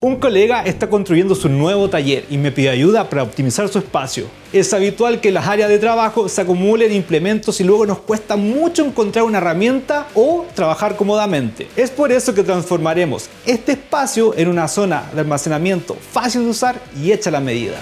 Un colega está construyendo su nuevo taller y me pide ayuda para optimizar su espacio. Es habitual que en las áreas de trabajo se acumulen implementos y luego nos cuesta mucho encontrar una herramienta o trabajar cómodamente. Es por eso que transformaremos este espacio en una zona de almacenamiento fácil de usar y hecha a la medida.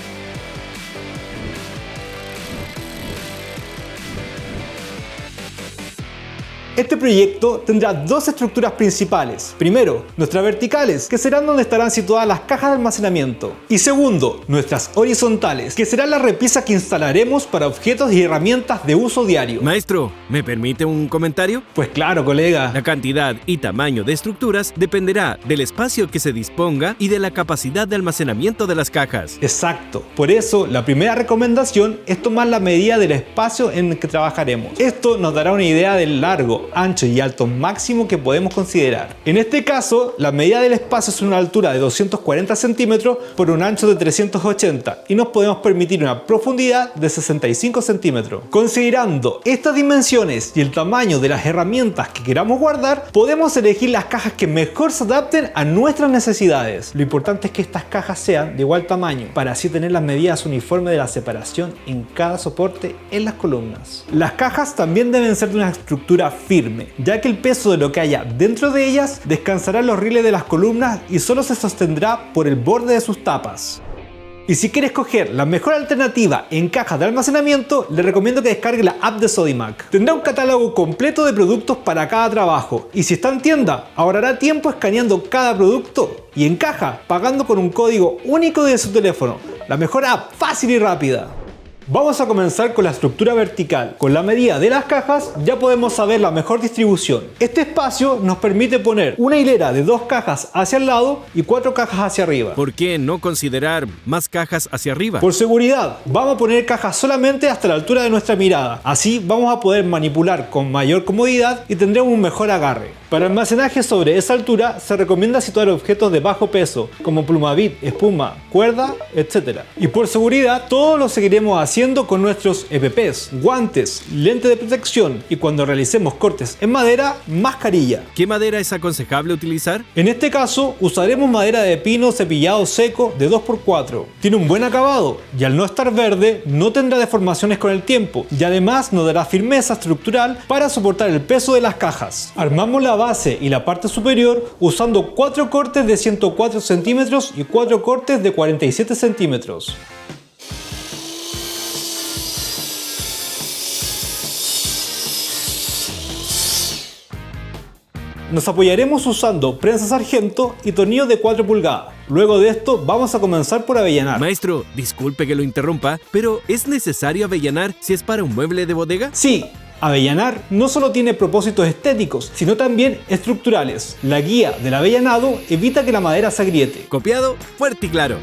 Este proyecto tendrá dos estructuras principales. Primero, nuestras verticales, que serán donde estarán situadas las cajas de almacenamiento. Y segundo, nuestras horizontales, que serán las repisas que instalaremos para objetos y herramientas de uso diario. Maestro, ¿me permite un comentario? Pues claro, colega. La cantidad y tamaño de estructuras dependerá del espacio que se disponga y de la capacidad de almacenamiento de las cajas. Exacto. Por eso, la primera recomendación es tomar la medida del espacio en el que trabajaremos. Esto nos dará una idea del largo, ancho y alto máximo que podemos considerar. En este caso, la medida del espacio es una altura de 240 centímetros por un ancho de 380 y nos podemos permitir una profundidad de 65 centímetros. Considerando estas dimensiones y el tamaño de las herramientas que queramos guardar, podemos elegir las cajas que mejor se adapten a nuestras necesidades. Lo importante es que estas cajas sean de igual tamaño para así tener las medidas uniformes de la separación en cada soporte en las columnas. Las cajas también deben ser de una estructura firme, ya que el peso de lo que haya dentro de ellas descansará en los rieles de las columnas y solo se sostendrá por el borde de sus tapas. Y si quieres escoger la mejor alternativa en cajas de almacenamiento, le recomiendo que descargue la app de Sodimac. Tendrá un catálogo completo de productos para cada trabajo y si está en tienda, ahorrará tiempo escaneando cada producto y en caja, pagando con un código único de su teléfono. La mejor app, fácil y rápida. Vamos a comenzar con la estructura vertical. Con la medida de las cajas ya podemos saber la mejor distribución. Este espacio nos permite poner una hilera de 2 cajas hacia el lado y 4 cajas hacia arriba. ¿Por qué no considerar más cajas hacia arriba? Por seguridad, vamos a poner cajas solamente hasta la altura de nuestra mirada. Así vamos a poder manipular con mayor comodidad y tendremos un mejor agarre. Para almacenaje sobre esa altura se recomienda situar objetos de bajo peso como plumavit, espuma, cuerda, etc. Y por seguridad, todo lo seguiremos haciendo con nuestros EPPs, guantes, lentes de protección y cuando realicemos cortes en madera, mascarilla. ¿Qué madera es aconsejable utilizar? En este caso, usaremos madera de pino cepillado seco de 2x4. Tiene un buen acabado y al no estar verde, no tendrá deformaciones con el tiempo y además nos dará firmeza estructural para soportar el peso de las cajas. Armamos la base y la parte superior usando 4 cortes de 104 centímetros y 4 cortes de 47 centímetros. Nos apoyaremos usando prensas sargento y tornillos de 4 pulgadas. Luego de esto vamos a comenzar por avellanar. Maestro, disculpe que lo interrumpa, pero ¿es necesario avellanar si es para un mueble de bodega? Sí. Avellanar no solo tiene propósitos estéticos, sino también estructurales. La guía del avellanado evita que la madera se agriete. Copiado, fuerte y claro.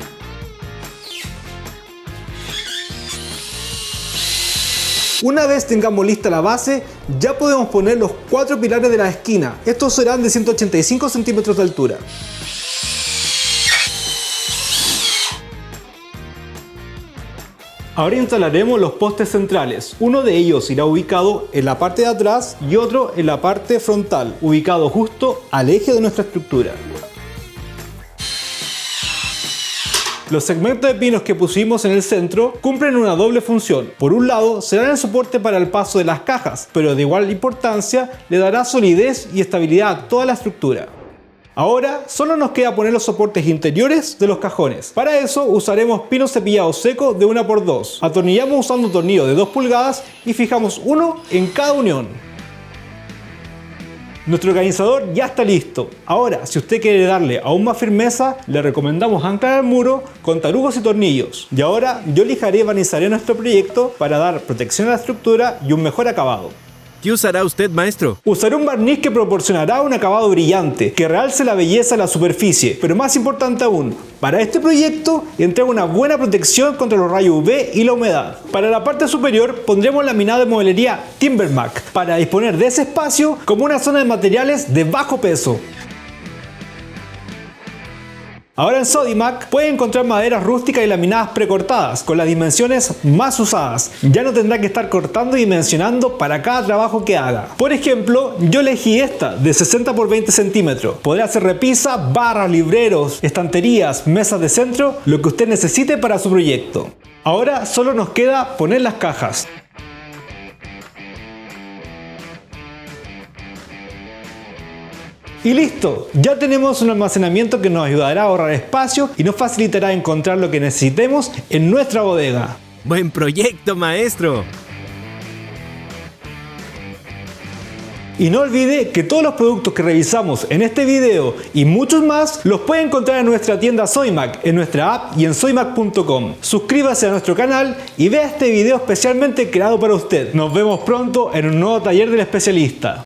Una vez tengamos lista la base, ya podemos poner los 4 pilares de la esquina. Estos serán de 185 centímetros de altura. Ahora instalaremos los postes centrales. Uno de ellos irá ubicado en la parte de atrás y otro en la parte frontal, ubicado justo al eje de nuestra estructura. Los segmentos de pinos que pusimos en el centro cumplen una doble función. Por un lado, serán el soporte para el paso de las cajas, pero de igual importancia le dará solidez y estabilidad a toda la estructura. Ahora solo nos queda poner los soportes interiores de los cajones. Para eso usaremos pino cepillado seco de 1x2. Atornillamos usando un tornillo de 2 pulgadas y fijamos uno en cada unión. Nuestro organizador ya está listo. Ahora, si usted quiere darle aún más firmeza, le recomendamos anclar al muro con tarugos y tornillos. Y ahora yo lijaré y barnizaré nuestro proyecto para dar protección a la estructura y un mejor acabado. ¿Qué usará usted, maestro? Usaré un barniz que proporcionará un acabado brillante, que realce la belleza de la superficie, pero más importante aún, para este proyecto entrega una buena protección contra los rayos UV y la humedad. Para la parte superior pondremos laminado de mueblería Timbermac, para disponer de ese espacio como una zona de materiales de bajo peso. Ahora en Sodimac puede encontrar maderas rústicas y laminadas precortadas con las dimensiones más usadas. Ya no tendrá que estar cortando y dimensionando para cada trabajo que haga. Por ejemplo, yo elegí esta de 60 por 20 centímetros. Podrá hacer repisa, barras, libreros, estanterías, mesas de centro, lo que usted necesite para su proyecto. Ahora solo nos queda poner las cajas. Y listo, ya tenemos un almacenamiento que nos ayudará a ahorrar espacio y nos facilitará encontrar lo que necesitemos en nuestra bodega. ¡Buen proyecto, maestro! Y no olvide que todos los productos que revisamos en este video y muchos más los puede encontrar en nuestra tienda Sodimac, en nuestra app y en sodimac.com. Suscríbase a nuestro canal y vea este video especialmente creado para usted. Nos vemos pronto en un nuevo taller del especialista.